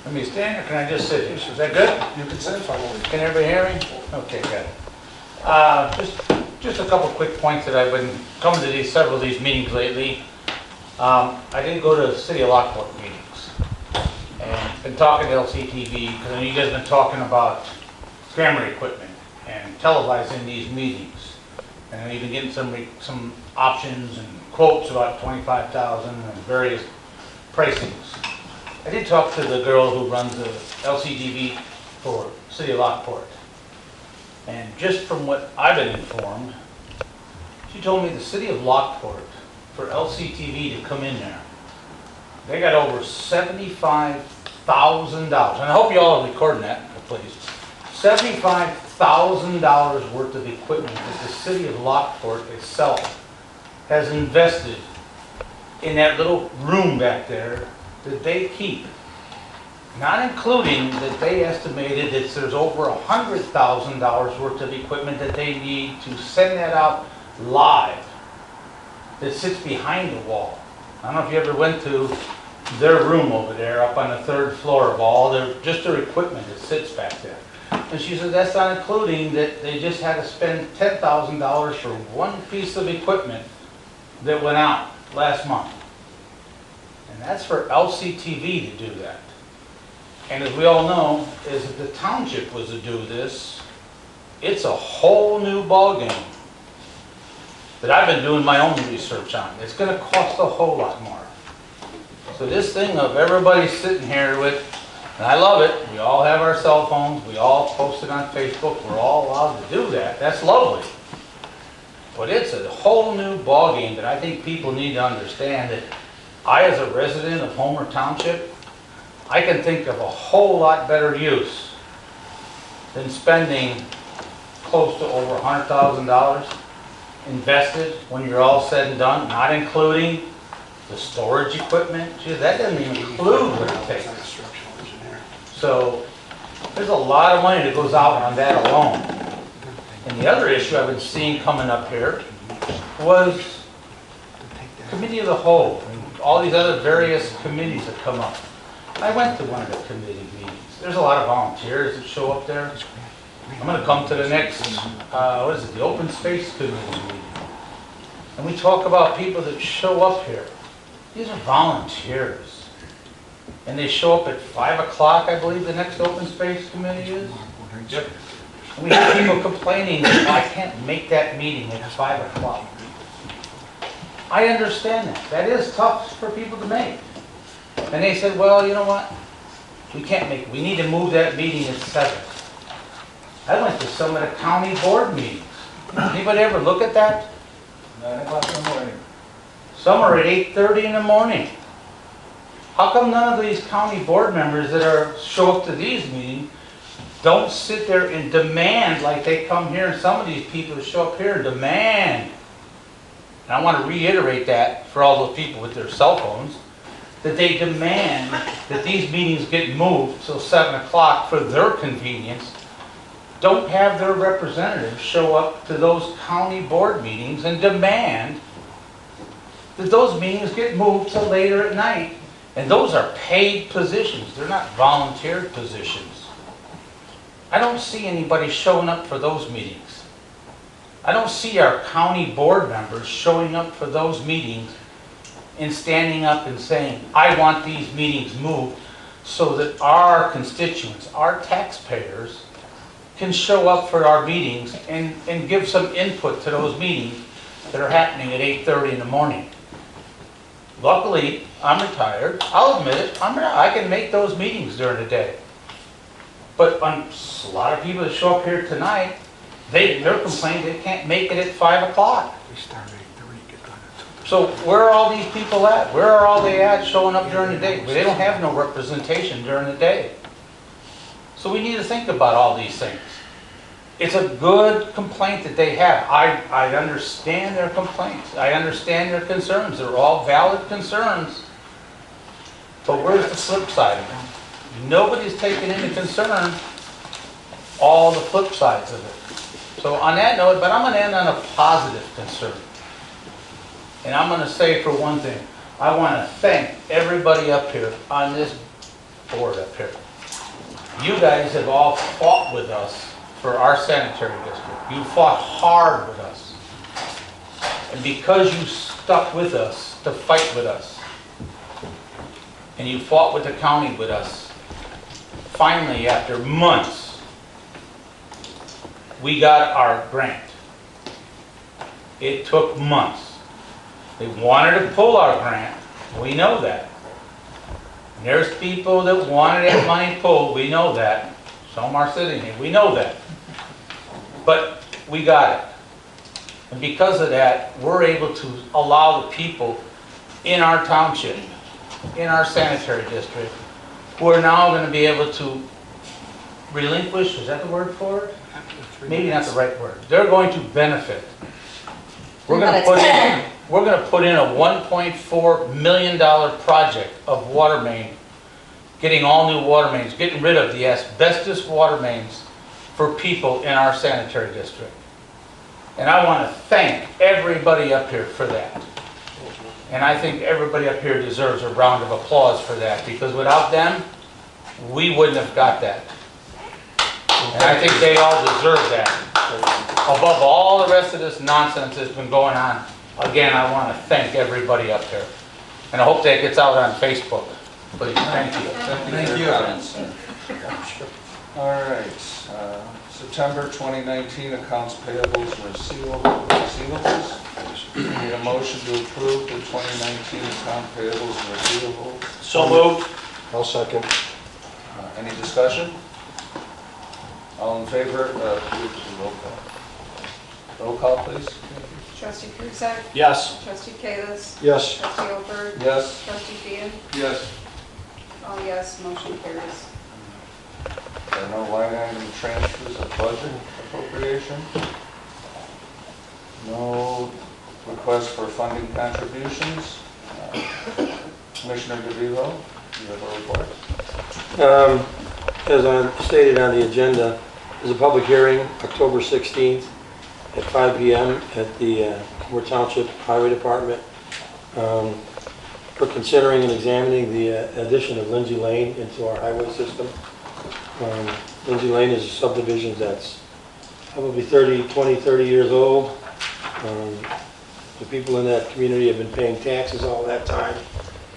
Let me stand, or can I just sit here? Is that good? You can sit if I want. Can everybody hear me? Okay, good. Just a couple quick points that I've been coming to several of these meetings lately. I did go to City of Lockport meetings and been talking to LCTV because I know you guys have been talking about camera equipment and televising these meetings. And I've been getting some options and quotes about $25,000 and various pricings. I did talk to the girl who runs the LCTV for City of Lockport. And just from what I've been informed, she told me the City of Lockport, for LCTV to come in there, they got over $75,000. And I hope you all are recording that, please. $75,000 worth of equipment that the City of Lockport itself has invested in that little room back there that they keep. Not including that they estimated that there's over $100,000 worth of equipment that they need to send that out live that sits behind the wall. I don't know if you ever went to their room over there up on the 3rd floor of all their equipment that sits back there. And she said that's not including that they just had to spend $10,000 for one piece of equipment that went out last month. And that's for LCTV to do that. And as we all know, is if the township was to do this, it's a whole new ballgame that I've been doing my own research on. It's going to cost a whole lot more. So this thing of everybody sitting here with, and I love it, we all have our cell phones, we all post it on Facebook, we're all allowed to do that. That's lovely. But it's a whole new ballgame that I think people need to understand that I, as a resident of Homer Township, I can think of a whole lot better use than spending close to over $100,000 invested when you're all said and done, not including the storage equipment. Gee, that doesn't even include what it takes. So there's a lot of money that goes out on that alone. And the other issue I've been seeing coming up here was Committee of the Whole and all these other various committees that come up. I went to one of the committee meetings. There's a lot of volunteers that show up there. I'm going to come to the next, the Open Space Committee meeting. And we talk about people that show up here. These are volunteers. And they show up at 5 o'clock, I believe the next Open Space Committee is. Yep. And we have people complaining that I can't make that meeting at 5 o'clock. I understand that. That is tough for people to make. And they said, well, you know what? We need to move that meeting at 7. I went to some of the county board meetings. Anybody ever look at that? 9 o'clock in the morning. Some are at 8:30 in the morning. How come none of these county board members that show up to these meetings don't sit there and demand like they come here, and some of these people that show up here and demand? And I want to reiterate that for all those people with their cell phones, that they demand that these meetings get moved till 7 o'clock for their convenience. Don't have their representatives show up to those county board meetings and demand that those meetings get moved till later at night. And those are paid positions. They're not volunteer positions. I don't see anybody showing up for those meetings. I don't see our county board members showing up for those meetings and standing up and saying, I want these meetings moved so that our constituents, our taxpayers, can show up for our meetings and give some input to those meetings that are happening at 8:30 in the morning. Luckily, I'm retired. I'll admit it. I can make those meetings during the day. But a lot of people that show up here tonight, they're complaining they can't make it at 5 o'clock. We start at 8:30, get done at 2:30. So where are all these people at? Where are all they at showing up during the day? They don't have no representation during the day. So we need to think about all these things. It's a good complaint that they have. I understand their complaints. I understand their concerns. They're all valid concerns. But where's the flip side of it? Nobody's taking into concern all the flip sides of it. So on that note, but I'm going to end on a positive concern. And I'm going to say for one thing, I want to thank everybody up here on this board up here. You guys have all fought with us for our sanitary district. You fought hard with us. And because you stuck with us to fight with us, and you fought with the county with us, finally, after months, we got our grant. It took months. They wanted to pull our grant. We know that. And there's people that wanted that money pulled. We know that. Some are sitting here. We know that. But we got it. And because of that, we're able to allow the people in our township, in our sanitary district, who are now going to be able to relinquish, is that the word for it? Maybe not the right word. They're going to benefit. We're going to put in a $1.4 million project of water main, getting all new water mains, getting rid of the asbestos water mains for people in our sanitary district. And I want to thank everybody up here for that. And I think everybody up here deserves a round of applause for that, because without them, we wouldn't have got that. And I think they all deserve that. Above all the rest of this nonsense that's been going on, again, I want to thank everybody up here. And I hope that gets out on Facebook. Please, thank you. Thank you. All right, September 2019 accounts payables and receivables. Need a motion to approve the 2019 account payables and receivables. So moved. I'll second. Any discussion? All in favor? Roll call. Roll call, please. Trustee Kruzak? Yes. Trustee Kalis? Yes. Trustee Ober? Yes. Trustee Fian? Yes. All yes, motion carries. There are no line item transfers of budget appropriation. No request for funding contributions. Commissioner DeVivo, you have a report. As I stated on the agenda, there's a public hearing October 16th at 5 p.m. at the Township Highway Department. We're considering and examining the addition of Lindsay Lane into our highway system. Lindsay Lane is a subdivision that's probably 20, 30 years old. The people in that community have been paying taxes all that time,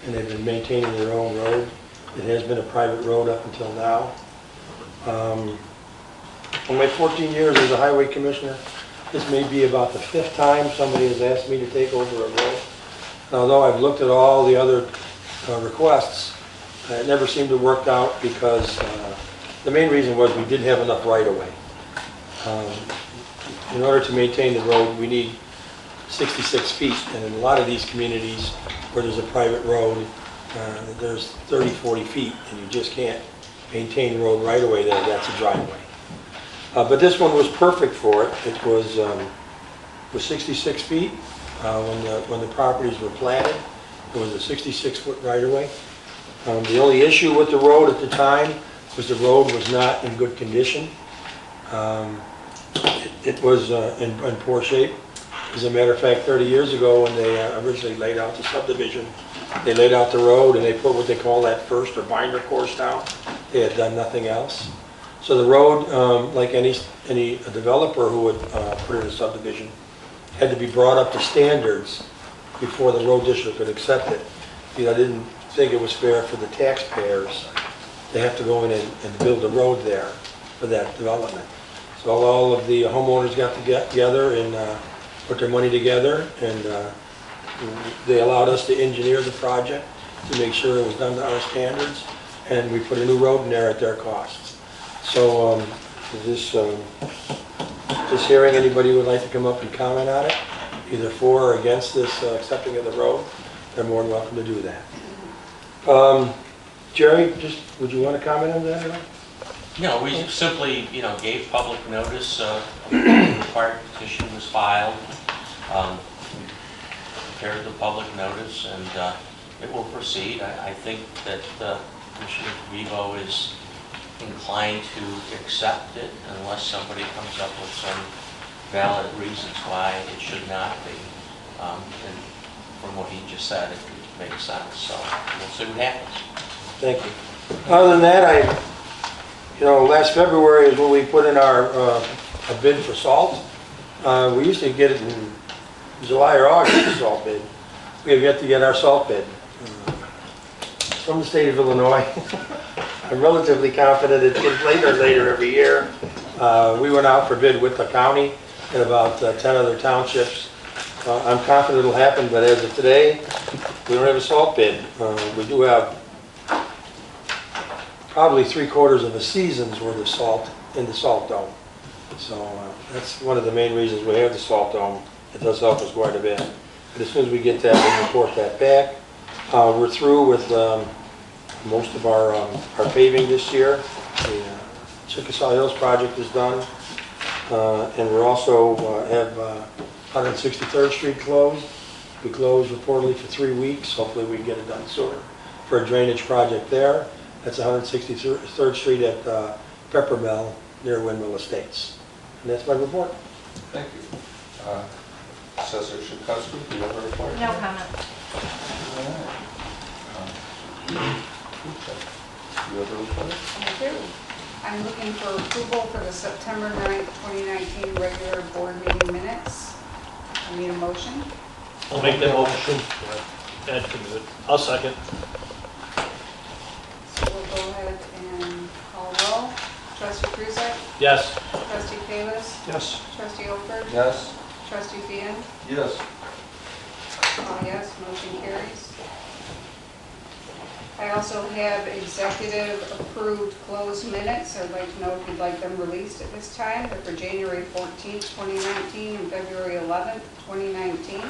and they've been maintaining their own road. It has been a private road up until now. In my 14 years as a highway commissioner, this may be about the 5th time somebody has asked me to take over a road. Although I've looked at all the other requests, it never seemed to work out because the main reason was we didn't have enough right-of-way. In order to maintain the road, we need 66 feet, and in a lot of these communities where there's a private road, there's 30, 40 feet, and you just can't maintain the road right-of-way there. That's a driveway. But this one was perfect for it. It was 66 feet when the properties were platted. It was a 66-foot right-of-way. The only issue with the road at the time was the road was not in good condition. It was in poor shape. As a matter of fact, 30 years ago when they originally laid out the subdivision, they laid out the road and they put what they call that first or binder course down. They had done nothing else. So the road, like any developer who would put in a subdivision, had to be brought up to standards before the road district could accept it. I didn't think it was fair for the taxpayers to have to go in and build a road there for that development. So all of the homeowners got together and put their money together, and they allowed us to engineer the project to make sure it was done to our standards, and we put a new road in there at their costs. So this hearing, anybody who would like to come up and comment on it, either for or against this accepting of the road, they're more than welcome to do that. Jerry, would you want to comment on that at all? No, we simply, gave public notice, the required petition was filed, prepared the public notice, and it will proceed. I think that Commissioner Vivo is inclined to accept it unless somebody comes up with some valid reasons why it should not be. And from what he just said, it makes sense, so we'll see what happens. Thank you. Other than that, last February is when we put in our a bid for salt. We used to get it in July or August, the salt bid. We have yet to get our salt bid. From the state of Illinois. I'm relatively confident it gets later and later every year. We went out for bid with the county and about 10 other townships. I'm confident it'll happen, but as of today, we don't have a salt bid. We do have probably 3/4 of a season's worth of salt in the salt dome. So that's one of the main reasons we have the salt dome. It does help us quite a bit. But as soon as we get that, we'll report that back. We're through with most of our paving this year. The Chickasaw Hills project is done. And we're also have 163rd Street closed. We closed reportedly for 3 weeks. Hopefully we can get it done sooner for a drainage project there. That's 163rd Street at Peppermill near Windmill Estates. And that's my report. Thank you. Assessor Shakowski, do you have a report? No comment. You have a report? I do. I'm looking for approval for the September 9th, 2019 regular board meeting minutes. I need a motion. I'll make that motion. Ed can do it. I'll second. So we'll go ahead and call roll. Trustee Kruzak? Yes. Trustee Kalis? Yes. Trustee Oakford? Yes? Trustee Fian? Yes. All yes, motion carries. I also have executive approved closed minutes. I'd like to know if you'd like them released at this time. They're for January 14th, 2019 and February 11th, 2019.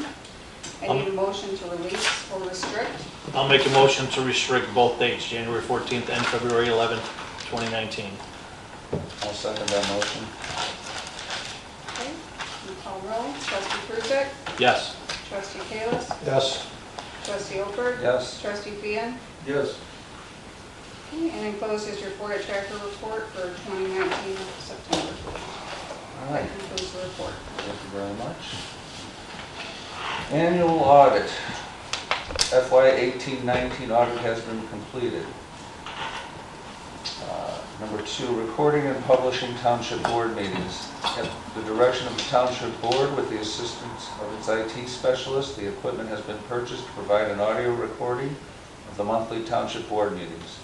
I need a motion to release or restrict. I'll make a motion to restrict both dates, January 14th and February 11th, 2019. I'll second that motion. Okay, we call roll. Trustee Kruzak? Yes. Trustee Kalis? Yes. Trustee Oakford? Yes? Trustee Fian? Yes. Okay, and enclosed is your FOIA tracker report for 2019 September. All That right. concludes the report. Thank you very much. Annual audit. FY 18-19 audit has been completed. Number 2, recording and publishing township board meetings. At the direction of the township board, with the assistance of its IT specialist, the equipment has been purchased to provide an audio recording of the monthly township board meetings.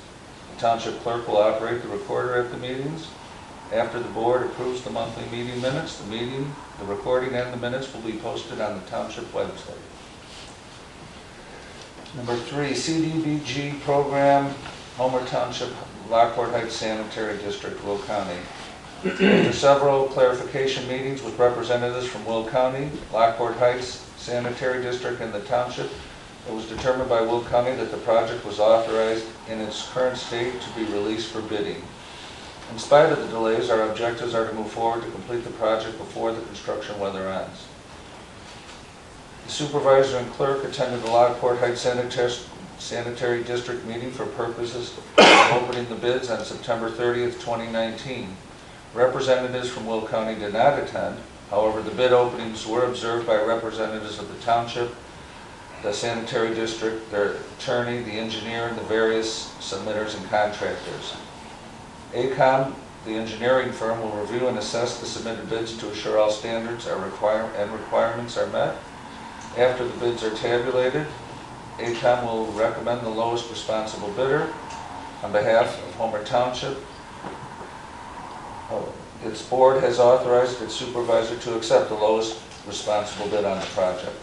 The township clerk will operate the recorder at the meetings. After the board approves the monthly meeting minutes, the recording and the minutes will be posted on the township website. Number 3, CDBG program, Homer Township, Lockport Heights Sanitary District, Will County. After several clarification meetings with representatives from Will County, Lockport Heights Sanitary District, and the township, it was determined by Will County that the project was authorized in its current state to be released for bidding. In spite of the delays, our objectives are to move forward to complete the project before the construction weather ends. The supervisor and clerk attended the Lockport Heights Sanitary District meeting for purposes of opening the bids on September 30th, 2019. Representatives from Will County did not attend. However, the bid openings were observed by representatives of the township, the sanitary district, their attorney, the engineer, and the various submitters and contractors. ACOM The engineering firm will review and assess the submitted bids to assure all standards and requirements are met. After the bids are tabulated, ATOM will recommend the lowest responsible bidder. On behalf of Homer Township, its board has authorized its supervisor to accept the lowest responsible bid on the project.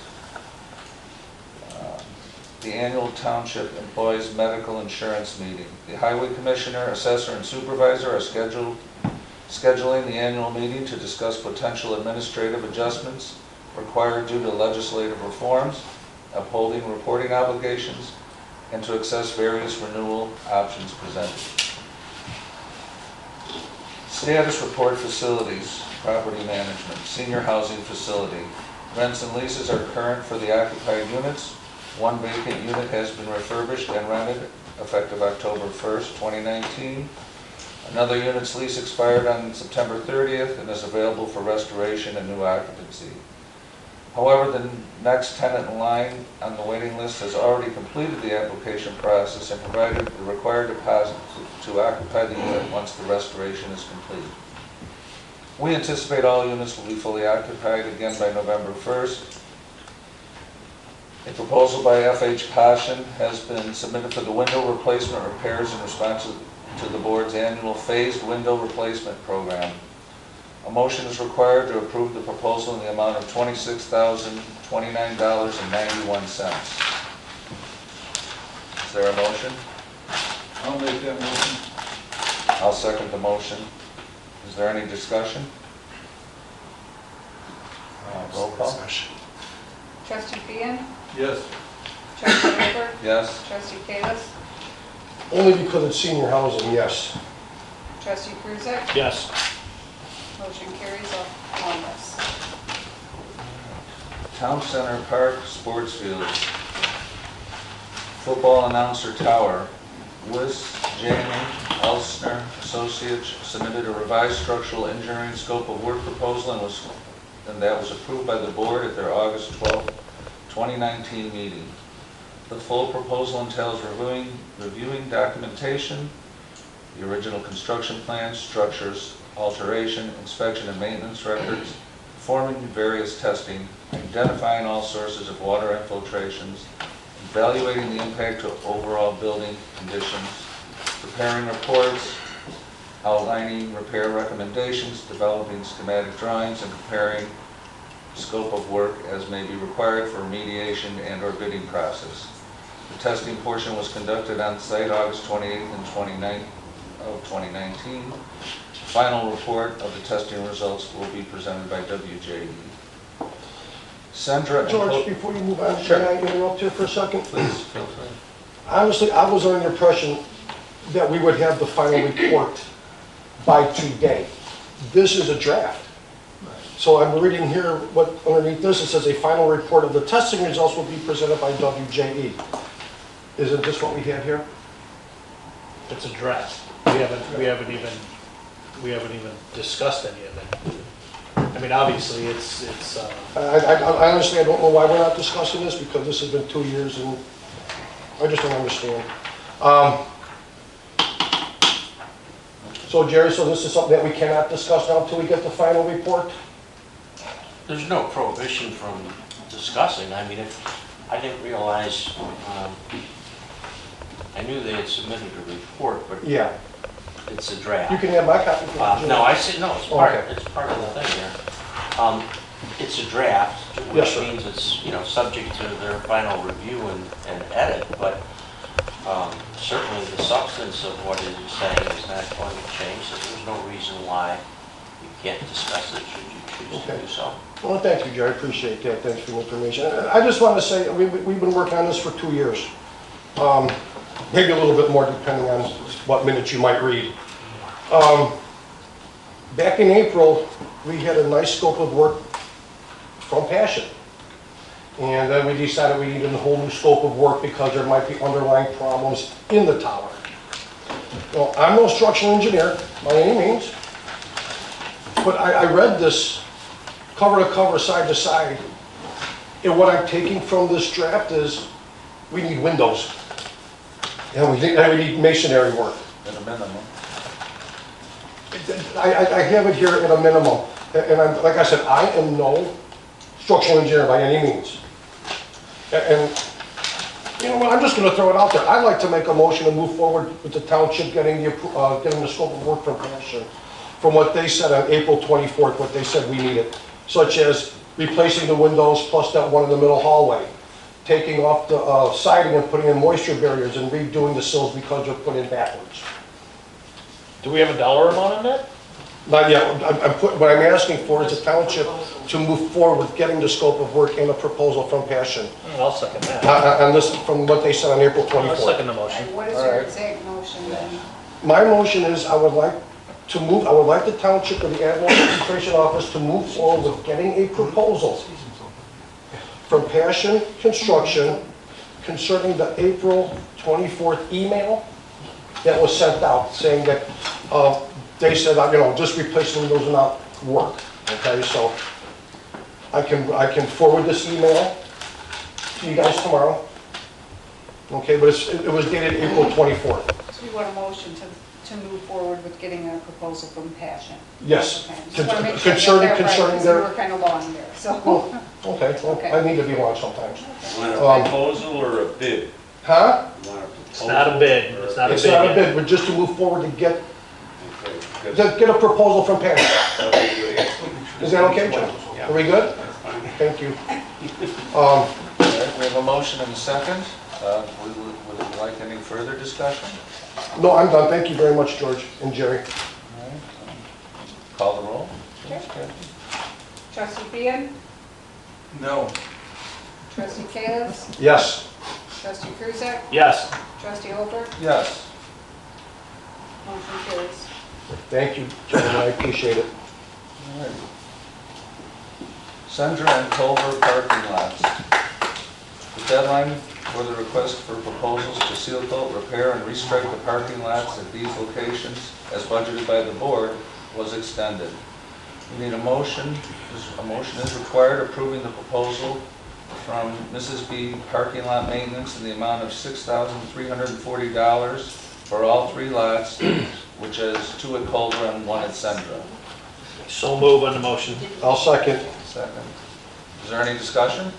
The annual township employees medical insurance meeting. The highway commissioner, assessor, and supervisor are scheduling the annual meeting to discuss potential administrative adjustments required due to legislative reforms, upholding reporting obligations, and to assess various renewal options presented. Status report facilities, property management, senior housing facility. Rents and leases are current for the occupied units. One vacant unit has been refurbished and rented effective October 1st, 2019. Another unit's lease expired on September 30th and is available for restoration and new occupancy. However, the next tenant in line on the waiting list has already completed the application process and provided the required deposit to occupy the unit once the restoration is complete. We anticipate all units will be fully occupied again by November 1st. A proposal by FH Passion has been submitted for the window replacement repairs in response to the board's annual phased window replacement program. A motion is required to approve the proposal in the amount of $26,029.91. Is there a motion? I'll make that motion. I'll second the motion. Is there any discussion? Roll call. Trustee Fian, Yes. Trustee Holbert, Yes. Trustee Kalis, Only because it's senior housing, yes. Trustee Kruzak. Yes. Motion carries all yes. Town Center Park Sports Field. Football announcer tower. Wiss, Jamie, Elsner Associates submitted a revised structural engineering scope of work proposal and that was approved by the board at their August 12, 2019 meeting. The full proposal entails reviewing documentation, the original construction plans, structures, alteration, inspection and maintenance records, performing various testing, identifying all sources of water infiltrations, evaluating the impact to overall building conditions, preparing reports, outlining repair recommendations, developing schematic drawings, and preparing scope of work as may be required for remediation and or bidding process. The testing portion was conducted on site August 28th and 29th of 2019. Final report of the testing results will be presented by WJE. Sandra and George, before you move on, Sure. can I interrupt here for a second? Please, feel free. Honestly, I was under the impression that we would have the final report by today. This is a draft. So I'm reading here what underneath this, it says a final report of the testing results will be presented by WJE. Isn't this what we have here? It's a draft. We haven't even discussed any of it. I mean, obviously, it's. I honestly, I don't know why we're not discussing this, because this has been 2 years and I just don't understand. So Jerry, so this is something that we cannot discuss now until we get the final report? There's no prohibition from discussing. I mean, I didn't realize, I knew they had submitted a report, but Yeah. it's a draft. You can have my copy. No, I said, no, it's part Okay. of the thing here. It's a draft, Yes, which sir. means it's, subject to their final review and edit, but certainly the substance of what it is saying is not going to change, so there's no reason why you can't discuss it should you choose to Okay. do so. Well, thank you, Jerry, I appreciate that, thanks for the information. I just want to say, we've been working on this for 2 years. Maybe a little bit more depending on what minutes you might read. Back in April, we had a nice scope of work from Passion. And then we decided we needed a whole new scope of work because there might be underlying problems in the tower. Well, I'm no structural engineer by any means, but I read this cover to cover, side to side, and what I'm taking from this draft is we need windows, and we need masonry work. At a minimum. I have it here at a minimum, and I'm, like I said, I am no structural engineer by any means. And, you know what, I'm just gonna throw it out there. I'd like to make a motion to move forward with the township getting the scope of work from Passion, from what they said on April 24th, what they said we needed, such as replacing the windows plus that one in the middle hallway, taking off the siding and putting in moisture barriers and redoing the sills because they're put in backwards. Do we have a dollar amount on that? Not yet. What I'm asking for is the township to move forward with getting the scope of work and a proposal from Passion. I'll second that. On this, from what they said on April I'll 24th. second the motion. And what is All your right. exact motion then? My motion is I would like the township or the animal registration office to move forward with getting a proposal from Passion Construction concerning the April 24th email that was sent out saying that they said, you know, just replacing windows will not work. Okay, so I can forward this email to you guys tomorrow. Okay, but it was dated April 24th. So you want a motion to move forward with getting a proposal from Passion? Yes. Okay, just wanna make sure I Concerning got that right, 'cause we their, were kind of long there, so. well, okay, well, Okay. I need to be long sometimes. Want a proposal or a bid? Huh? You want a It's not a bid, it's not a It's bid not a yet. bid, but just to move forward to get Okay, a proposal from Passion. good. Is that okay, Joe? Are we good? Thank you. All right, we have a motion and a second. Would you like any further discussion? No, I'm done. Thank you very much, George and Jerry. All right, call the roll. Okay. Trustee Fian, No. trustee Kalis, Yes. trustee Kruzak, Yes. trustee Holbert, Yes. motion carries. Thank you, gentlemen. I appreciate it. All right. Sandra and Culver parking lots. The deadline for the request for proposals to seal coat, repair, and restrike the parking lots at these locations as budgeted by the board was extended. We need a motion. A motion is required approving the proposal from Mrs. B Parking Lot Maintenance in the amount of $6,340 for all three lots, which is 2 at Culver and 1 at Sandra. So move on the motion. I'll second. Second. Is there any discussion?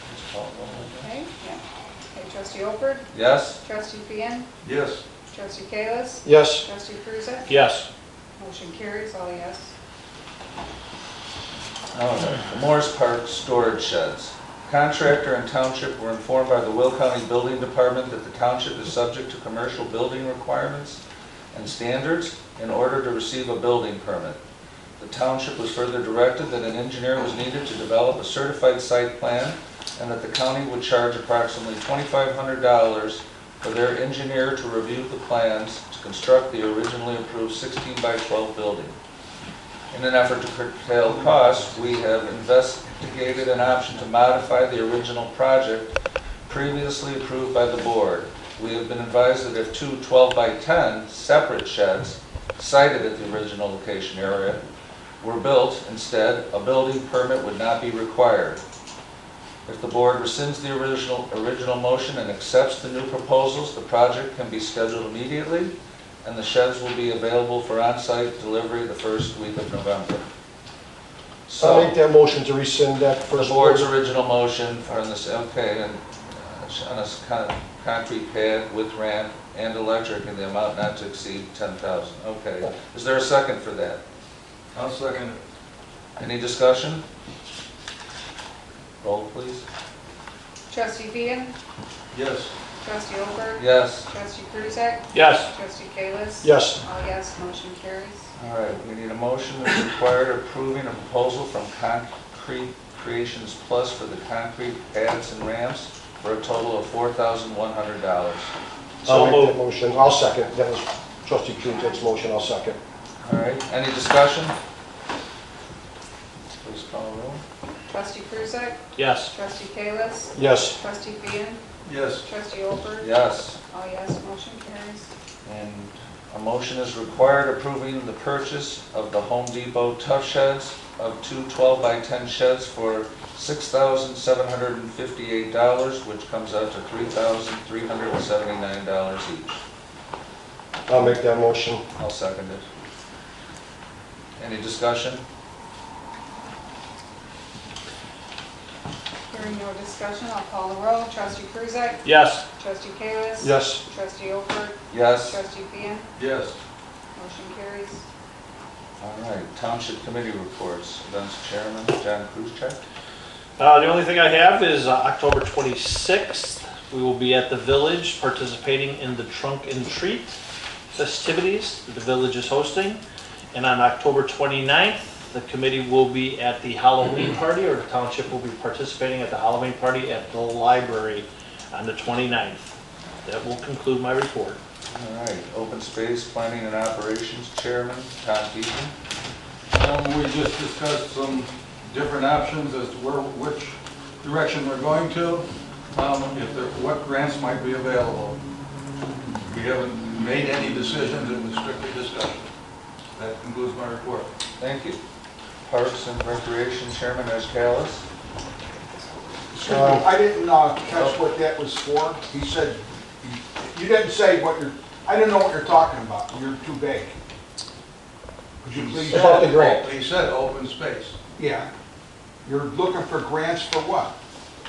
Please call the roll. Okay, yeah. Okay, trustee Holbert, Yes? trustee Fian, Yes. trustee Kalis, Yes. trustee Kruzak, Yes. motion carries, all yes. Okay. The Morris Park storage sheds. Contractor and township were informed by the Will County Building Department that the township is subject to commercial building requirements and standards in order to receive a building permit. The township was further directed that an engineer was needed to develop a certified site plan and that the county would charge approximately $2,500 for their engineer to review the plans to construct the originally approved 16 by 12 building. In an effort to curtail costs, we have investigated an option to modify the original project previously approved by the board. We have been advised that if 2 12 by 10 separate sheds sited at the original location area were built instead, a building permit would not be required. If the board rescinds the original motion and accepts the new proposals, the project can be scheduled immediately, and the sheds will be available for on-site delivery the first week of November. I'll make So, that motion to rescind that the first. board's original motion on this, okay, and on a concrete pad with ramp and electric in the amount not to exceed 10,000. Okay. Is there a second for that? I'll second it. Any discussion? Roll, please. Trustee Fian, Yes. trustee Holbert, Yes. trustee Kruzak, Yes. trustee Kalis. Yes. All yes, motion carries. All right, we need a motion that's required approving a proposal from Concrete Creations Plus for the concrete pads and ramps for a total of $4,100. So I'll make that moved. motion. I'll second. That was trustee Kuzick's motion. I'll second. All right, any discussion? Please call the roll. Trustee Kruzak, Yes. trustee Kalis, Yes. trustee Fian, Yes. trustee Holbert. Yes. All yes, motion carries. And a motion is required approving the purchase of the Home Depot tough sheds of 2 12 by 10 sheds for $6,758, which comes out to $3,379 each. I'll make that motion. I'll second it. Any discussion? Hearing no discussion, I'll call the roll. Trustee Kruzak? Yes. Trustee Kalis? Yes. Trustee Oker? Yes. Trustee Fian? Yes. Motion carries. All right, Township Committee reports. Events Chairman, John Kruzak. The only thing I have is October 26th, we will be at the Village participating in the Trunk and Treat festivities that the Village is hosting. And on October 29th, the committee will be at the Halloween party, or the Township will be participating at the Halloween party at the library on the 29th. That will conclude my report. All right, Open Space Planning and Operations Chairman, Tom Keaton. We just discussed some different options as to which direction we're going to, what grants might be available. We haven't made any decisions, it was strictly discussion. That concludes my report. Thank you. Parks and Recreation Chairman, Ed Callis. I didn't catch what that was for. He said, you didn't say what you're, I didn't know what you're talking about. You're too vague. Could you please? About the grant. He said open space. Yeah. You're looking for grants for what?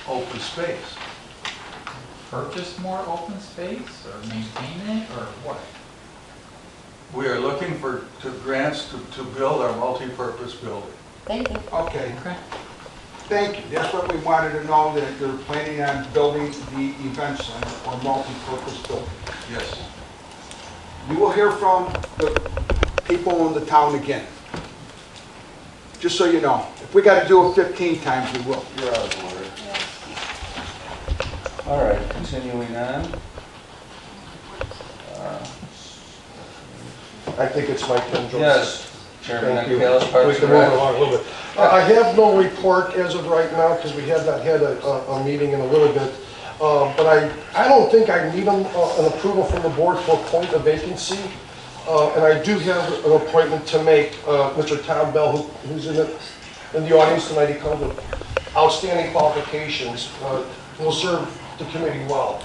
Open space. Purchase more open space or maintain it or what? We are looking for grants to build our multi-purpose building. Thank you. Okay. Okay. Thank you. That's what we wanted to know, that you're planning on building the event center or multi-purpose building. Yes. You will hear from the people in the town again. Just so you know. If we got to do it 15 times, we will. You're out of order. Yes. All right, continuing on. I think it's my turn, Joseph. Yes, Chairman Thank you. Callis, We Parks can and move Rec. along a little bit. I have no report as of right now because we have not had a meeting in a little bit. But I don't think I need an approval from the board to appoint a vacancy. And I do have an appointment to make. Mr. Tom Bell, who's in the audience tonight, he comes with outstanding qualifications, will serve the committee well.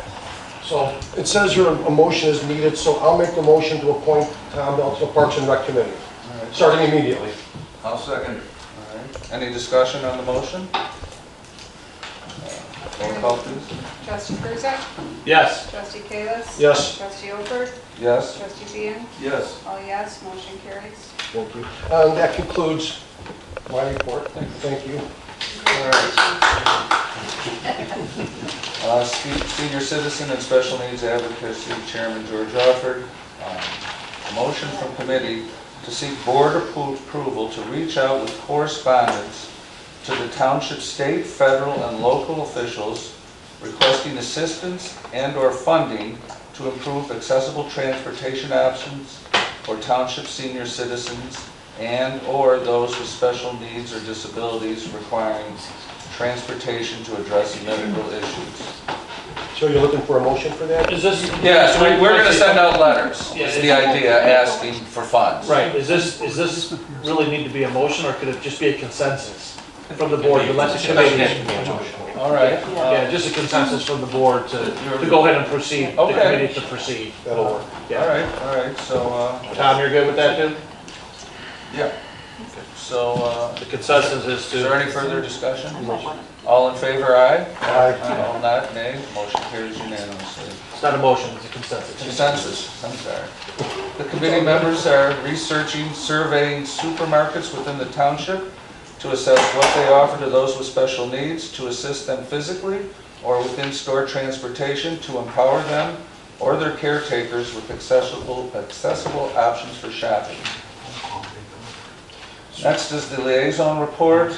So it says here a motion is needed, so I'll make the motion to appoint Tom Bell to the Parks and Rec Committee, starting immediately. I'll second it. All right, any discussion on the motion? Roll call, please. Trustee Kruzak? Yes. Trustee Kalis? Yes. Trustee Oker? Yes? Trustee Fian? Yes. All yes, motion carries. Thank you. And that concludes my report. Thank you. Senior Citizen and Special Needs Advocacy Chairman George Offord. A motion from committee to seek board approval to reach out with correspondence to the township, state, federal, and local officials requesting assistance and/or funding to improve accessible transportation options for township senior citizens and/or those with special needs or disabilities requiring transportation to address medical issues. So you're looking for a motion for that? Is this? Yes, we're going to send out letters, Yeah, is the idea, asking for funds. Right, is this really need to be a motion, or could it just be a consensus from the board to let the committee? All right. Yeah, just a consensus from the board to go ahead and proceed, the Okay. committee to proceed. That'll work. All right, so, Tom, you're good with that, too? Yeah. The consensus is is there to, any further discussion? All in favor, aye? Aye. All not, nay, motion carries unanimously. it's not a motion, it's a consensus. Consensus, I'm sorry. The committee members are researching, surveying supermarkets within the township to assess what they offer to those with special needs, to assist them physically or with in-store transportation, to empower them or their caretakers with accessible options for shopping. Next is the liaison report,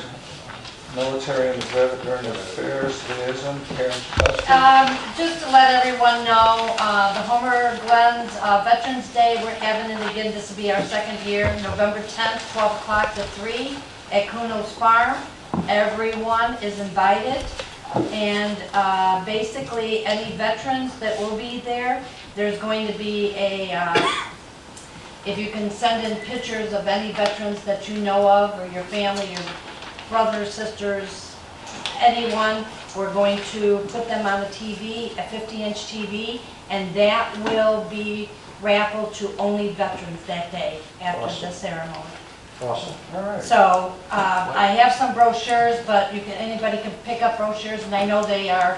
military and veteran affairs liaison, Karen Chukowski. Just to let everyone know, the Homer Glens Veterans Day, we're having it again. This will be our second year, November 10th, 12 o'clock to 3 at Kuno's Farm. Everyone is invited. And basically, any veterans that will be there, there's going to be a, if you can send in pictures of any veterans that you know of, or your family, your brothers, sisters, anyone, we're going to put them on the TV, a 50-inch TV, and that will be raffle to only veterans that day after Awesome. the ceremony. Awesome. All right. So, I have some brochures, but anybody can pick up brochures, and I know they are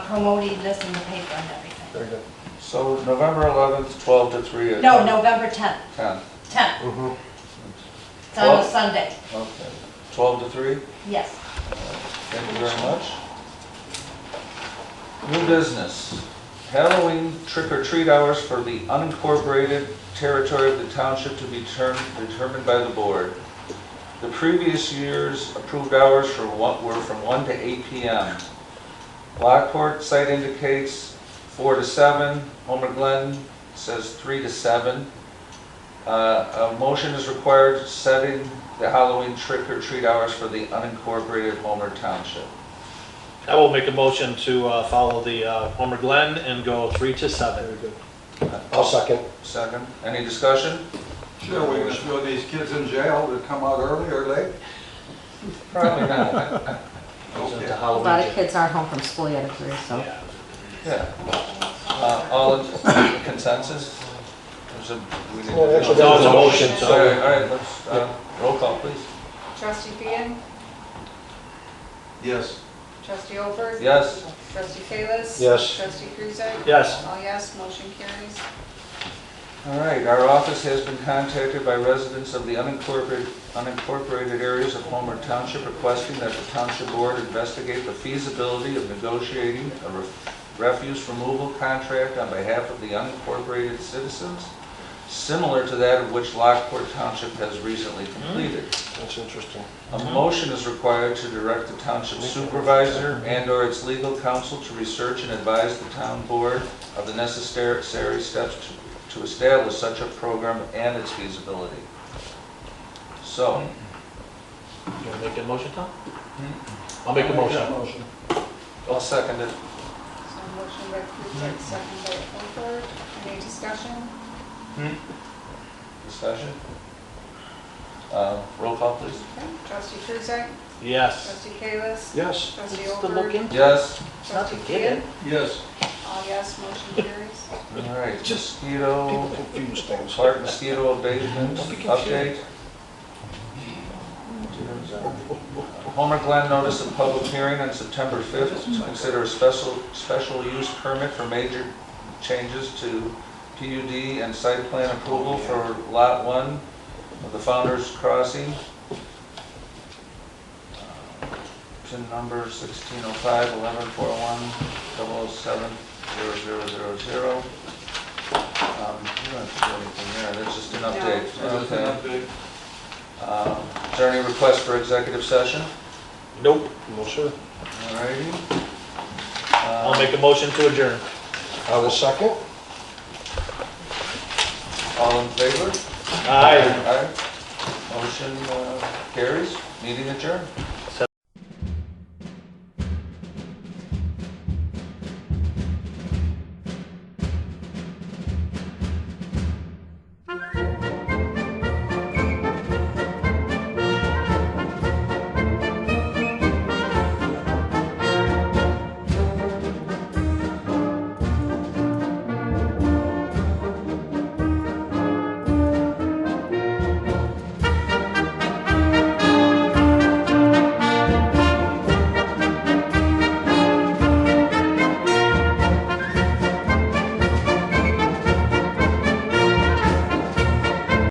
promoting this in the paper and everything. Very good. So November 11th, 12 to 3 at No, November 10th, 10. 10th, Mm-hmm. it's on a Sunday, Okay. 12 to 3? yes. Thank you very much. New business. Halloween trick-or-treat hours for the unincorporated territory of the township to be determined by the board. The previous year's approved hours were from 1 to 8 p.m. Lockport site indicates 4 to 7. Homer Glen says 3 to 7. A motion is required setting the Halloween trick-or-treat hours for the unincorporated Homer Township. I will make a motion to follow the Homer Glen and go 3 to 7. Very good. I'll second. Second. Any discussion? Sure, we can throw these kids in jail that come out early or late. Probably not. Goes into Okay. A Halloween. lot of kids aren't home from school yet at 3, so. Yeah. All in consensus? There's a- we need to- Well, actually, No, it's a motion, All so. right, let's, roll call, please. Trustee Fian, Yes. trustee Olford, Yes? trustee Kalis. Yes. Trustee Kruzak. Yes. All yes, motion carries. All right, our office has been contacted by residents of the unincorporated areas of Homer Township requesting that the Township Board investigate the feasibility of negotiating a refuse removal contract on behalf of the unincorporated citizens, similar to that of which Lockport Township has recently completed. That's interesting. A motion is required to direct the Township Supervisor and/or its legal counsel to research and advise the Town Board of the necessary steps to establish such a program and its feasibility. So, You want to make a motion, Tom? I'll make a motion. I'll second it. So motion by Kruzak, second by Olford. Any discussion? Discussion? Roll call, please. Okay. Trustee Kruzak, Yes. trustee Kalis. Yes. Trustee Still Olford. looking? Yes? Not a Trustee given. Fian. Yes. All yes, motion carries. All right, People mosquito, confuse things. Clark mosquito abatement update. Homer Glen notice of public hearing on September 5th to consider a special use permit for major changes to PUD and site plan approval for Lot 1 of the Founder's Crossing. PIN number 1605-1141-007-0000. You don't have to do anything there, that's just an update. Okay. Is there any request for executive session? Nope. No, sir. All righty. I'll make a motion to adjourn. I will second. All in favor? Aye. Aye. Motion carries. Meeting adjourned.